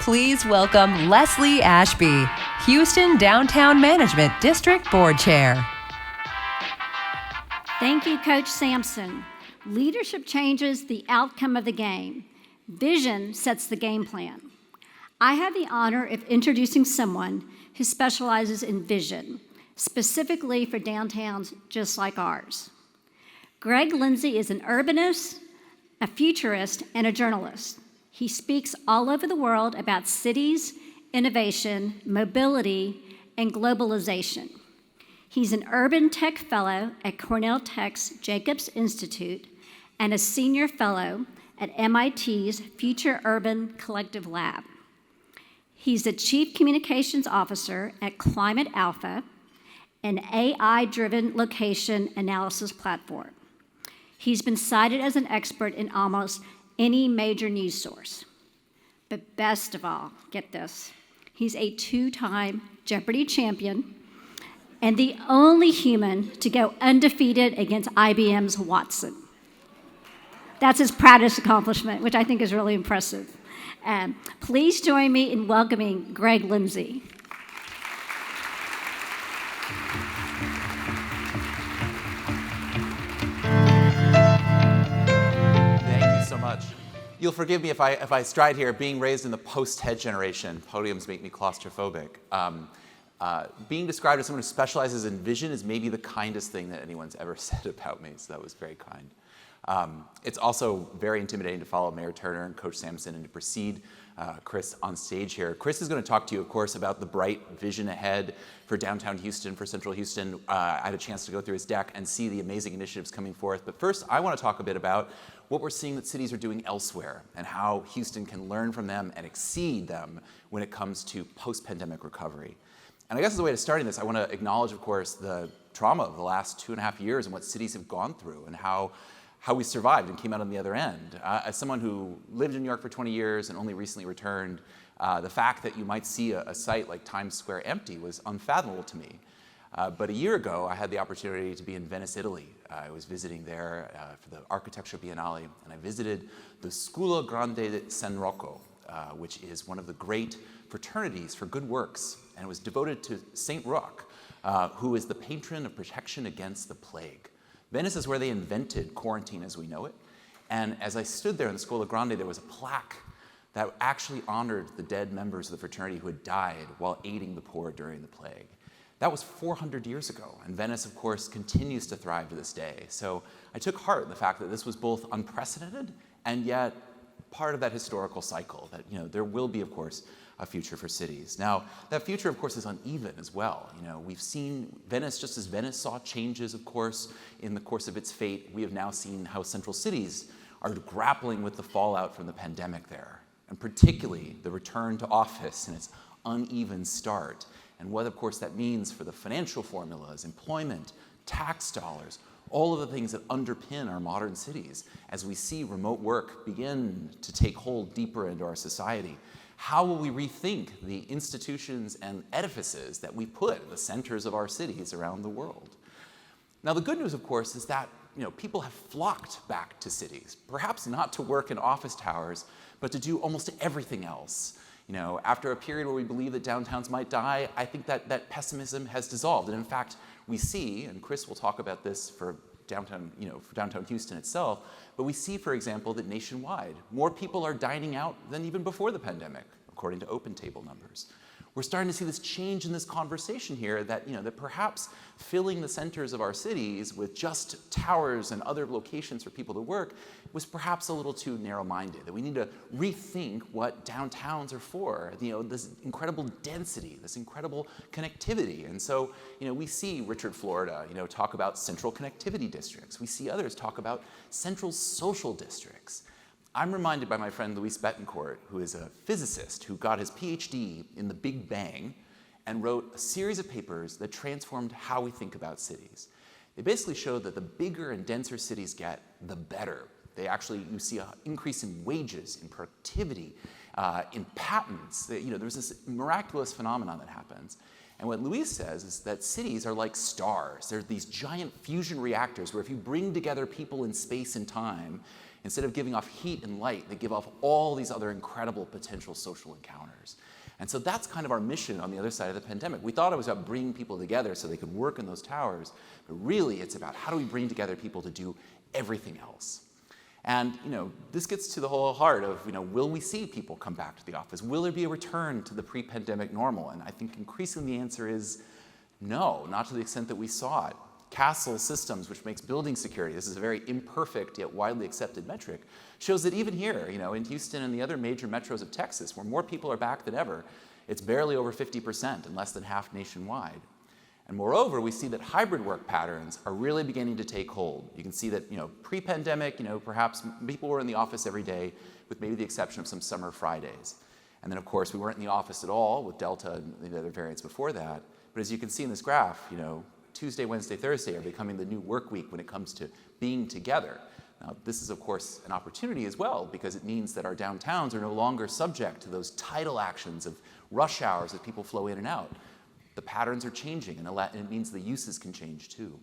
Please welcome Leslie Ashby, Houston Downtown Management District Board Chair. Thank you, Coach Sampson. Leadership changes the outcome of the game. Vision sets the game plan. I have the honor of introducing someone who specializes in vision, specifically for downtowns just like ours. Greg Lindsey is an urbanist, a futurist, and a journalist. He speaks all over the world about cities, innovation, mobility, and globalization. He's an urban tech fellow at Cornell Tech's Jacobs Institute and a senior fellow at MIT's Future Urban Collective Lab. He's the chief communications officer at Climate Alpha, an AI-driven location analysis platform. He's been cited as an expert in almost any major news source. But best of all, get this, he's a two-time Jeopardy champion and the only human to go undefeated against IBM's Watson. That's his proudest accomplishment, which I think is really impressive. Please join me in welcoming Greg Lindsey. So much. You'll forgive me if I stride here, being raised in the post-TED generation. Podiums make me claustrophobic. Being described as someone who specializes in vision is maybe the kindest thing that anyone's ever said about me, so that was very kind. It's also very intimidating to follow Mayor Turner and Coach Sampson and to precede Chris on stage here. Chris is going to talk to you, of course, about the bright vision ahead for downtown Houston, for central Houston. I had a chance to go through his deck and see the amazing initiatives coming forth. But first, I want to talk a bit about what we're seeing that cities are doing elsewhere and how Houston can learn from them and exceed them when it comes to post-pandemic recovery. And I guess as a way of starting this, I want to acknowledge, of course, the trauma of the last 2.5 years and what cities have gone through and how we survived and came out on the other end. As someone who lived in New York for 20 years and only recently returned, the fact that you might see a site like Times Square empty was unfathomable to me. But a year ago, I had the opportunity to be in Venice, Italy. I was visiting there for the Architecture Biennale, and I visited the Scuola Grande di San Rocco, which is one of the great fraternities for good works, and it was devoted to Saint Roch, who is the patron of protection against the plague. Venice is where they invented quarantine as we know it, and as I stood there in the Scuola Grande, there was a plaque that actually honored the dead members of the fraternity who had died while aiding the poor during the plague. That was 400 years ago, and Venice, of course, continues to thrive to this day. So I took heart in the fact that this was both unprecedented and yet part of that historical cycle, that there will be, of course, a future for cities. Now, that future, of course, is uneven as well. We've seen Venice, just as Venice saw changes, of course, in the course of its fate, we have now seen how central cities are grappling with the fallout from the pandemic there, and particularly the return to office and its uneven start. And what, of course, that means for the financial formulas, employment, tax dollars, all of the things that underpin our modern cities as we see remote work begin to take hold deeper into our society. How will we rethink the institutions and edifices that we put at the centers of our cities around the world? Now, the good news, of course, is that people have flocked back to cities, perhaps not to work in office towers, but to do almost everything else. After a period where we believe that downtowns might die, I think that pessimism has dissolved. And in fact, we see, and Chris will talk about this for downtown Houston itself, but we see, for example, that nationwide, more people are dining out than even before the pandemic, according to OpenTable numbers. We're starting to see this change in this conversation here that, that perhaps filling the centers of our cities with just towers and other locations for people to work was perhaps a little too narrow-minded, that we need to rethink what downtowns are for, this incredible density, this incredible connectivity. And so, we see Richard Florida, talk about central connectivity districts. We see others talk about central social districts. I'm reminded by my friend Luis Betancourt, who is a physicist who got his PhD in the Big Bang and wrote a series of papers that transformed how we think about cities. They basically showed that the bigger and denser cities get, the better. You see an increase in wages, in productivity, in patents. There's this miraculous phenomenon that happens. And what Luis says is that cities are like stars. They're these giant fusion reactors where if you bring together people in space and time, Instead of giving off heat and light, they give off all these other incredible potential social encounters. And so that's kind of our mission on the other side of the pandemic. We thought it was about bringing people together so they could work in those towers, but really it's about how do we bring together people to do everything else. And this gets to the whole heart of, will we see people come back to the office? Will there be a return to the pre-pandemic normal? And I think increasingly the answer is no, not to the extent that we saw it. Castle Systems, which makes building security, this is a very imperfect yet widely accepted metric, shows that even here, in Houston and the other major metros of Texas, where more people are back than ever, it's barely over 50% and less than half nationwide. And moreover, we see that hybrid work patterns are really beginning to take hold. You can see that, pre-pandemic, perhaps people were in the office every day, with maybe the exception of some summer Fridays. And then, of course, we weren't in the office at all with Delta and the other variants before that. But as you can see in this graph, Tuesday, Wednesday, Thursday are becoming the new work week when it comes to being together. Now, this is, of course, an opportunity as well, because it means that our downtowns are no longer subject to those tidal actions of rush hours as people flow in and out. The patterns are changing, and it means the uses can change too.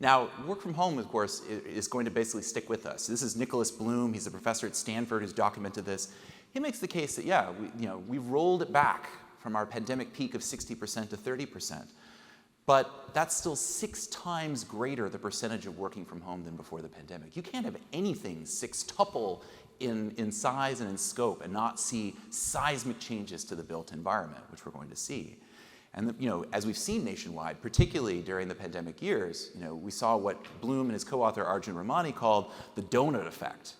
Now, work from home, of course, is going to basically stick with us. This is Nicholas Bloom. He's a professor at Stanford who's documented this. He makes the case that, yeah, we've rolled it back from our pandemic peak of 60% to 30%. But that's still 6 times greater the percentage of working from home than before the pandemic. You can't have anything sextuple in size and in scope and not see seismic changes to the built environment, which we're going to see. And as we've seen nationwide, particularly during the pandemic years, we saw what Bloom and his co-author Arjun Ramani called the donut effect.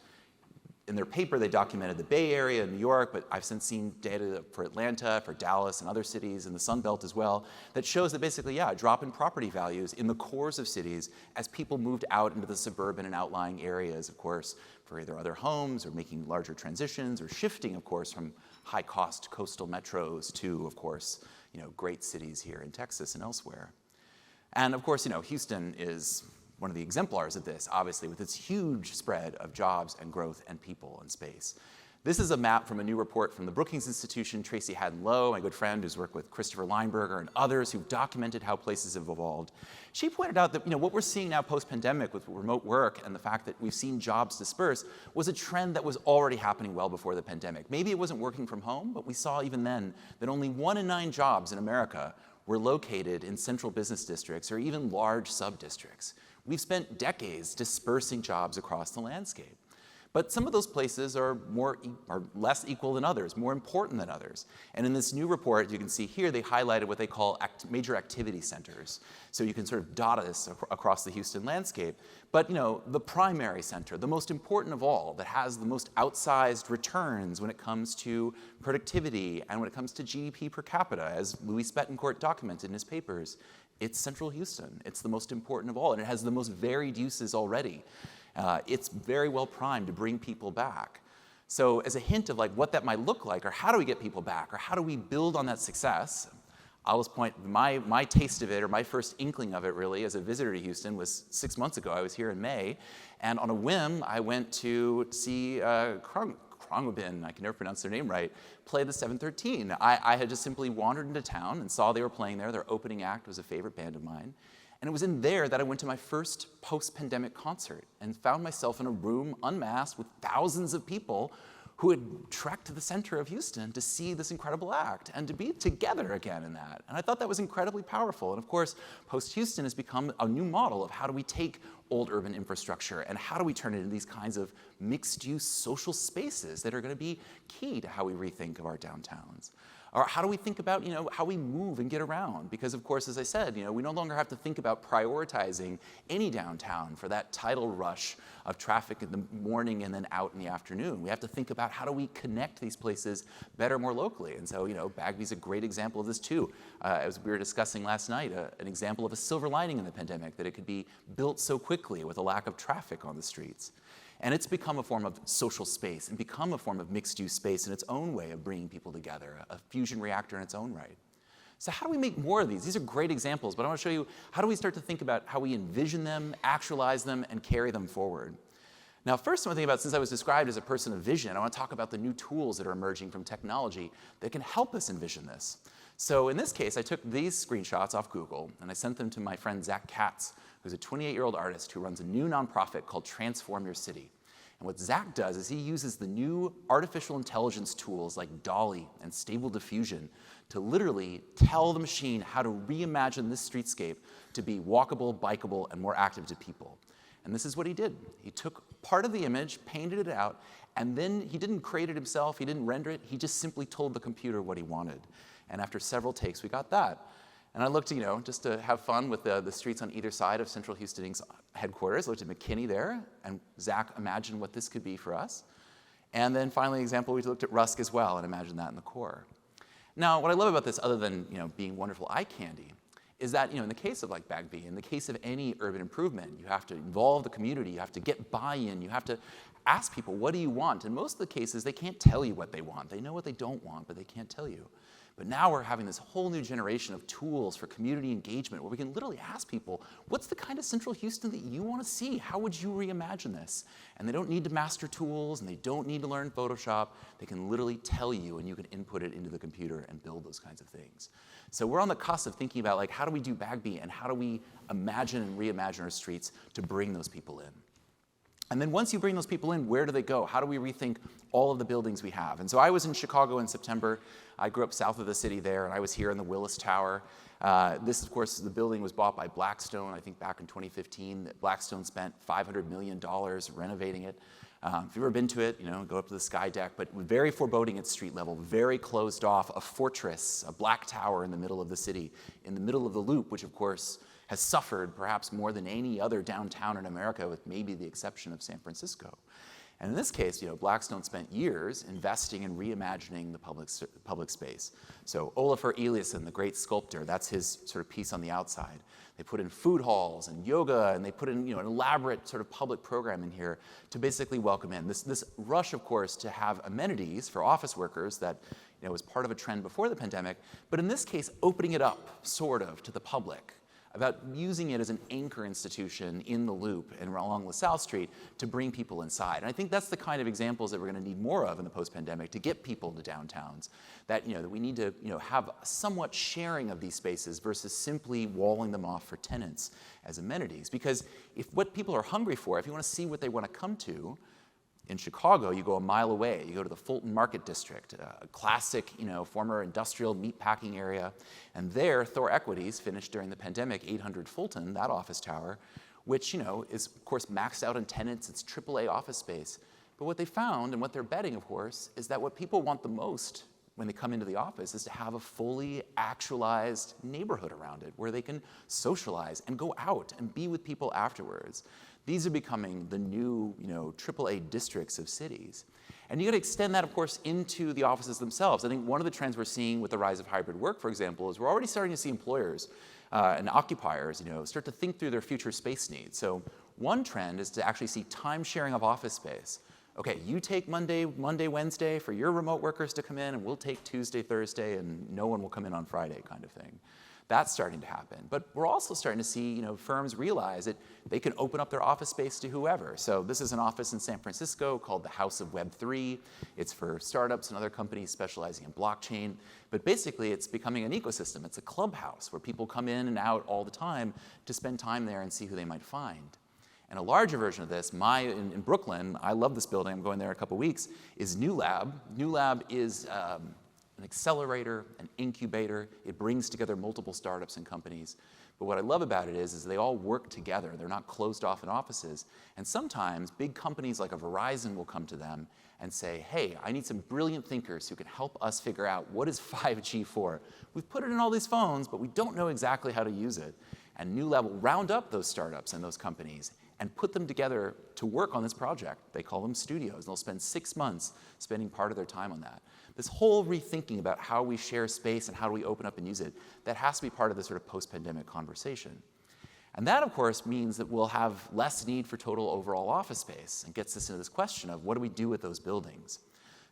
In their paper, they documented the Bay Area in New York, but I've since seen data for Atlanta, for Dallas, and other cities in the Sun Belt as well, that shows that basically, a drop in property values in the cores of cities as people moved out into the suburban and outlying areas, of course, for either other homes or making larger transitions or shifting, of course, from high-cost coastal metros to, of course, great cities here in Texas and elsewhere. And of course, Houston is one of the exemplars of this, obviously, with its huge spread of jobs and growth and people and space. This is a map from a new report from the Brookings Institution. Tracy Haddon-Lowe, my good friend who's worked with Christopher Lineberger and others who've documented how places have evolved. She pointed out that what we're seeing now post-pandemic with remote work and the fact that we've seen jobs disperse was a trend that was already happening well before the pandemic. Maybe it wasn't working from home, but we saw even then that only 1 in 9 jobs in America were located in central business districts or even large sub-districts. We've spent decades dispersing jobs across the landscape. But some of those places are less equal than others, more important than others. And in this new report, you can see here, they highlighted what they call major activity centers. So you can sort of dot this across the Houston landscape. But the primary center, the most important of all, that has the most outsized returns when it comes to productivity and when it comes to GDP per capita, as Louis Betancourt documented in his papers, it's Central Houston. It's the most important of all, and it has the most varied uses already. It's very well primed to bring people back. So as a hint of what that might look like, or how do we get people back, or how do we build on that success, I'll just point, my taste of it, or my first inkling of it really, as a visitor to Houston was 6 months ago. I was here in May, and on a whim, I went to see Krongwabin, I can never pronounce their name right, play the 713. I had just simply wandered into town and saw they were playing there. Their opening act was a favorite band of mine. And it was in there that I went to my first post-pandemic concert and found myself in a room unmasked with thousands of people who had trekked to the center of Houston to see this incredible act and to be together again in that. And I thought that was incredibly powerful. And of course, post-Houston has become a new model of how do we take old urban infrastructure and how do we turn it into these kinds of mixed-use social spaces that are going to be key to how we rethink of our downtowns. Or how do we think about, how we move and get around? Because of course, as I said, we no longer have to think about prioritizing any downtown for that tidal rush of traffic in the morning and then out in the afternoon. We have to think about how do we connect these places better, more locally. And so, Bagby's a great example of this too. As we were discussing last night, an example of a silver lining in the pandemic, that it could be built so quickly with a lack of traffic on the streets. And it's become a form of social space and become a form of mixed-use space in its own way of bringing people together, a fusion reactor in its own right. So how do we make more of these? These are great examples, but I want to show you how do we start to think about how we envision them, actualize them, and carry them forward. Now, first I want to think about, since I was described as a person of vision, I want to talk about the new tools that are emerging from technology that can help us envision this. So in this case, I took these screenshots off Google, and I sent them to my friend Zach Katz, who's a 28-year-old artist who runs a new nonprofit called Transform Your City. And what Zach does is he uses the new artificial intelligence tools like DALL-E and Stable Diffusion to literally tell the machine how to reimagine this streetscape to be walkable, bikeable, and more active to people. And this is what he did. He took part of the image, painted it out, and then he didn't create it himself, he didn't render it, he just simply told the computer what he wanted. And after several takes, we got that. And I looked, just to have fun with the streets on either side of Central Houston Inc.'s headquarters. I looked at McKinney there, and Zach imagined what this could be for us. And then finally, example, we looked at Rusk as well and imagined that in the core. Now, what I love about this, other than being wonderful eye candy, is that in the case of like Bagby, in the case of any urban improvement, you have to involve the community, you have to get buy-in, you have to ask people, what do you want? In most of the cases, they can't tell you what they want. They know what they don't want, but they can't tell you. But now we're having this whole new generation of tools for community engagement where we can literally ask people, what's the kind of Central Houston that you want to see? How would you reimagine this? And they don't need to master tools and they don't need to learn Photoshop. They can literally tell you and you can input it into the computer and build those kinds of things. So we're on the cusp of thinking about how do we do Bagby and how do we imagine and reimagine our streets to bring those people in? And then once you bring those people in, where do they go? How do we rethink all of the buildings we have? And so I was in Chicago in September. I grew up south of the city there, and I was here in the Willis Tower. This, of course, the building was bought by Blackstone, I think back in 2015. Blackstone spent $500 million renovating it. If you've ever been to it, go up to the sky deck, but very foreboding at street level, very closed off, a fortress, a black tower in the middle of the city, in the middle of the Loop, which, of course, has suffered perhaps more than any other downtown in America, with maybe the exception of San Francisco. And in this case, Blackstone spent years investing in reimagining the public space. So Olafur Eliasson, the great sculptor, that's his sort of piece on the outside. They put in food halls and yoga, and they put in an elaborate sort of public program in here to basically welcome in. This rush, of course, to have amenities for office workers that was part of a trend before the pandemic, but in this case, opening it up, sort of, to the public, about using it as an anchor institution in the Loop and along LaSalle Street to bring people inside. And I think that's the kind of examples that we're going to need more of in the post-pandemic to get people to downtowns, that that we need to have somewhat sharing of these spaces versus simply walling them off for tenants as amenities. Because if what people are hungry for, if you want to see what they want to come to, in Chicago, you go a mile away. You go to the Fulton Market District, a classic, former industrial meatpacking area. And there, Thor Equities finished during the pandemic 800 Fulton, that office tower, which, is, of course, maxed out in tenants. It's AAA office space. But what they found, and what they're betting, of course, is that what people want the most when they come into the office is to have a fully actualized neighborhood around it where they can socialize and go out and be with people afterwards. These are becoming the new, AAA districts of cities. And you got to extend that, of course, into the offices themselves. I think one of the trends we're seeing with the rise of hybrid work, for example, is we're already starting to see employers and occupiers, start to think through their future space needs. So one trend is to actually see time sharing of office space. Okay, you take Monday, Wednesday for your remote workers to come in, and we'll take Tuesday, Thursday, and no one will come in on Friday, kind of thing. That's starting to happen. But we're also starting to see firms realize that they can open up their office space to whoever. So this is an office in San Francisco called the House of Web3. It's for startups and other companies specializing in blockchain. But basically, it's becoming an ecosystem. It's a clubhouse where people come in and out all the time to spend time there and see who they might find. And a larger version of this, in Brooklyn, I love this building, I'm going there in a couple weeks, is New Lab. New Lab is an accelerator, an incubator. It brings together multiple startups and companies. But what I love about it is they all work together. They're not closed off in offices. And sometimes big companies like a Verizon will come to them and say, hey, I need some brilliant thinkers who can help us figure out what is 5G for. We've put it in all these phones, but we don't know exactly how to use it. And New Lab will round up those startups and those companies and put them together to work on this project. They call them studios. And they'll spend 6 months spending part of their time on that. This whole rethinking about how we share space and how do we open up and use it, that has to be part of the sort of post-pandemic conversation. And that, of course, means that we'll have less need for total overall office space and gets us into this question of what do we do with those buildings?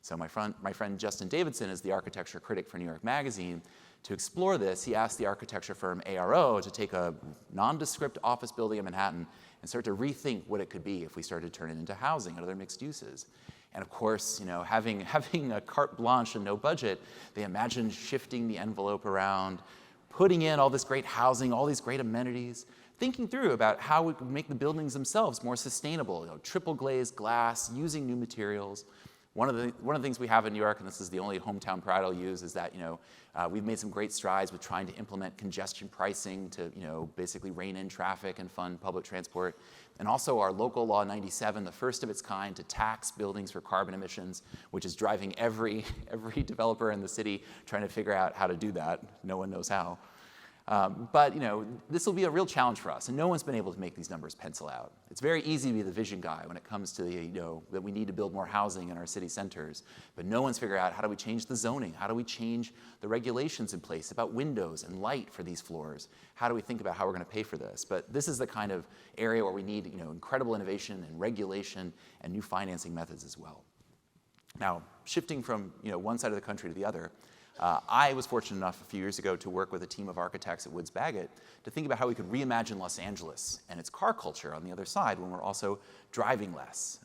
So my friend Justin Davidson is the architecture critic for New York Magazine. To explore this, he asked the architecture firm ARO to take a nondescript office building in Manhattan and start to rethink what it could be if we started to turn it into housing and other mixed uses. And of course, having a carte blanche and no budget, they imagined shifting the envelope around, putting in all this great housing, all these great amenities. thinking through about how we could make the buildings themselves more sustainable, triple glazed glass, using new materials. One of the things we have in New York, and this is the only hometown pride I'll use, is that we've made some great strides with trying to implement congestion pricing to basically rein in traffic and fund public transport. And also our local law 97, the first of its kind to tax buildings for carbon emissions, which is driving every developer in the city trying to figure out how to do that. No one knows how. But this will be a real challenge for us, and no one's been able to make these numbers pencil out. It's very easy to be the vision guy when it comes to that we need to build more housing in our city centers, but no one's figured out how do we change the zoning, how do we change the regulations in place about windows and light for these floors, how do we think about how we're going to pay for this. But this is the kind of area where we need incredible innovation and regulation and new financing methods as well. Now, shifting from one side of the country to the other, I was fortunate enough a few years ago to work with a team of architects at Woods Bagot to think about how we could reimagine Los Angeles and its car culture on the other side when we're also driving less.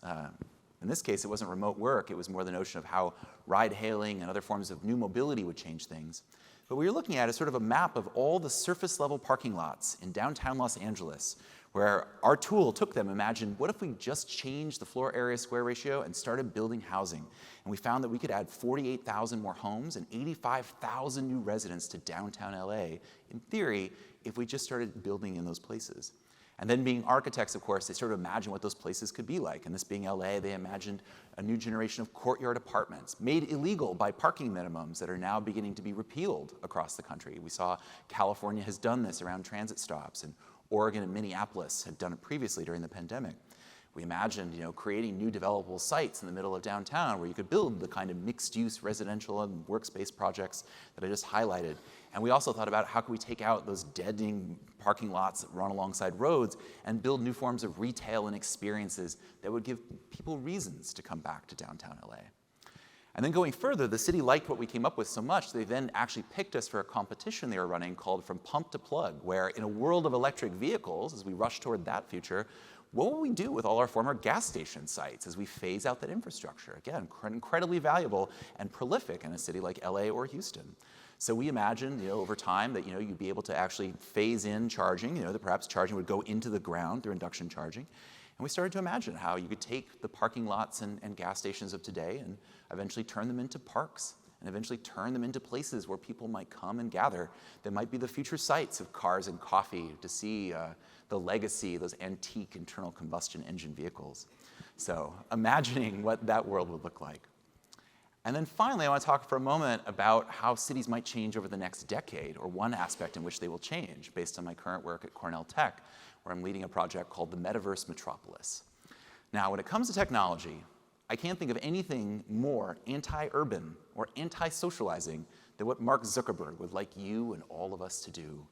In this case, it wasn't remote work. It was more the notion of how ride-hailing and other forms of new mobility would change things. But what we were looking at is sort of a map of all the surface-level parking lots in downtown Los Angeles, where our tool took them, imagined, what if we just changed the floor area square ratio and started building housing? And we found that we could add 48,000 more homes and 85,000 new residents to downtown LA, in theory, if we just started building in those places. And then being architects, of course, they sort of imagined what those places could be like. And this being LA, they imagined a new generation of courtyard apartments made illegal by parking minimums that are now beginning to be repealed across the country. We saw California has done this around transit stops, and Oregon and Minneapolis had done it previously during the pandemic. We imagined, creating new developable sites in the middle of downtown where you could build the kind of mixed-use residential and workspace projects that I just highlighted. And we also thought about how could we take out those deadening parking lots that run alongside roads and build new forms of retail and experiences that would give people reasons to come back to downtown LA. And then going further, the city liked what we came up with so much, they then actually picked us for a competition they were running called From Pump to Plug, where in a world of electric vehicles, as we rush toward that future, what will we do with all our former gas station sites as we phase out that infrastructure? Again, incredibly valuable and prolific in a city like LA or Houston. So we imagined, over time that, you'd be able to actually phase in charging, that perhaps charging would go into the ground through induction charging. And we started to imagine how you could take the parking lots and gas stations of today and eventually turn them into parks and eventually turn them into places where people might come and gather. That might be the future sites of cars and coffee to see the legacy, those antique internal combustion engine vehicles. So imagining what that world would look like. And then finally, I want to talk for a moment about how cities might change over the next decade, or one aspect in which they will change, based on my current work at Cornell Tech, where I'm leading a project called the Metaverse Metropolis. Now, when it comes to technology, I can't think of anything more anti-urban or anti-socializing than what Mark Zuckerberg would like you and all of us to do.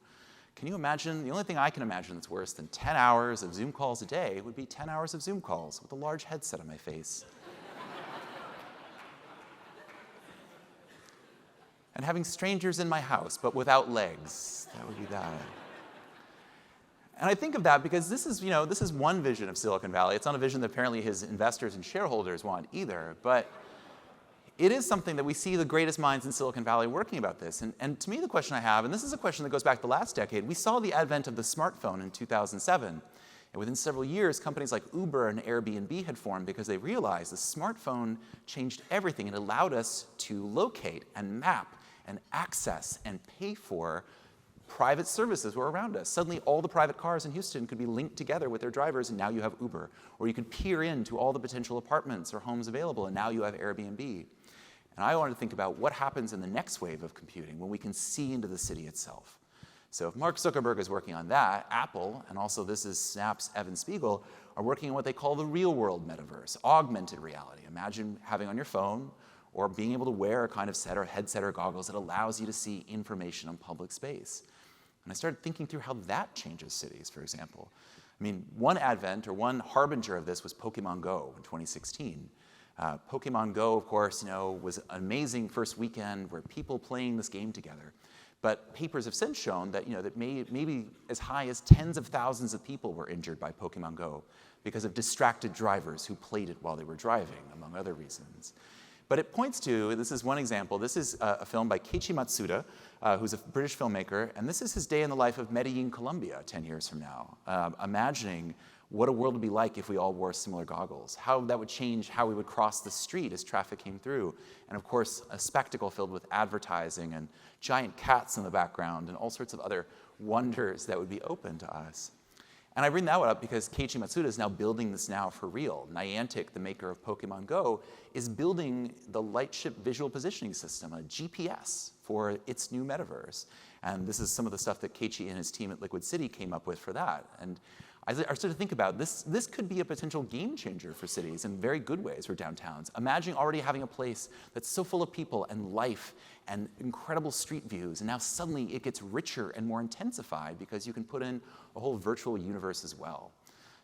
Can you imagine? The only thing I can imagine that's worse than 10 hours of Zoom calls a day would be 10 hours of Zoom calls with a large headset on my face. And having strangers in my house, but without legs. That would be that. And I think of that because this is one vision of Silicon Valley. It's not a vision that apparently his investors and shareholders want either, but it is something that we see the greatest minds in Silicon Valley working about this. And to me, the question I have, and this is a question that goes back the last decade, we saw the advent of the smartphone in 2007. And within several years, companies like Uber and Airbnb had formed because they realized the smartphone changed everything. It allowed us to locate and map and access and pay for private services were around us. Suddenly, all the private cars in Houston could be linked together with their drivers, and now you have Uber. Or you could peer into all the potential apartments or homes available, and now you have Airbnb. And I wanted to think about what happens in the next wave of computing when we can see into the city itself. So if Mark Zuckerberg is working on that, Apple, and also this is Snap's Evan Spiegel, are working on what they call the real-world metaverse, augmented reality. Imagine having on your phone or being able to wear a kind of headset or goggles that allows you to see information on public space. And I started thinking through how that changes cities, for example. I mean, one advent or one harbinger of this was Pokemon Go in 2016. Pokemon Go, of course, was an amazing first weekend where people playing this game together. But papers have since shown that, that maybe as high as tens of thousands of people were injured by Pokemon Go because of distracted drivers who played it while they were driving, among other reasons. But it points to, this is one example, this is a film by Keiichi Matsuda, who's a British filmmaker, and this is his day in the life of Medellin, Colombia, 10 years from now, imagining what a world would be like if we all wore similar goggles, how that would change how we would cross the street as traffic came through, and of course, a spectacle filled with advertising and giant cats in the background and all sorts of other wonders that would be open to us. And I bring that up because Keiichi Matsuda is now building this now for real. Niantic, the maker of Pokemon Go, is building the Lightship visual positioning system, a GPS, for its new metaverse. And this is some of the stuff that Keiichi and his team at Liquid City came up with for that. And I started to think about this could be a potential game changer for cities in very good ways for downtowns. Imagine already having a place that's so full of people and life and incredible street views, and now suddenly it gets richer and more intensified because you can put in a whole virtual universe as well.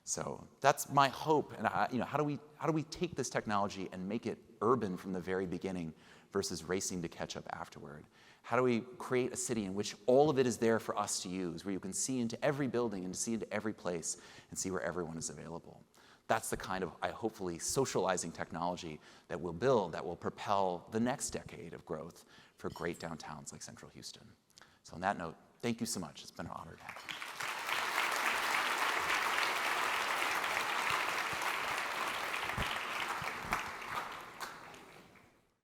So that's my hope. And how do we take this technology and make it urban from the very beginning versus racing to catch up afterward? How do we create a city in which all of it is there for us to use, where you can see into every building and see into every place and see where everyone is available? That's the kind of, hopefully, socializing technology that we'll build that will propel the next decade of growth for great downtowns like Central Houston. So on that note, thank you so much. It's been an honor to have you.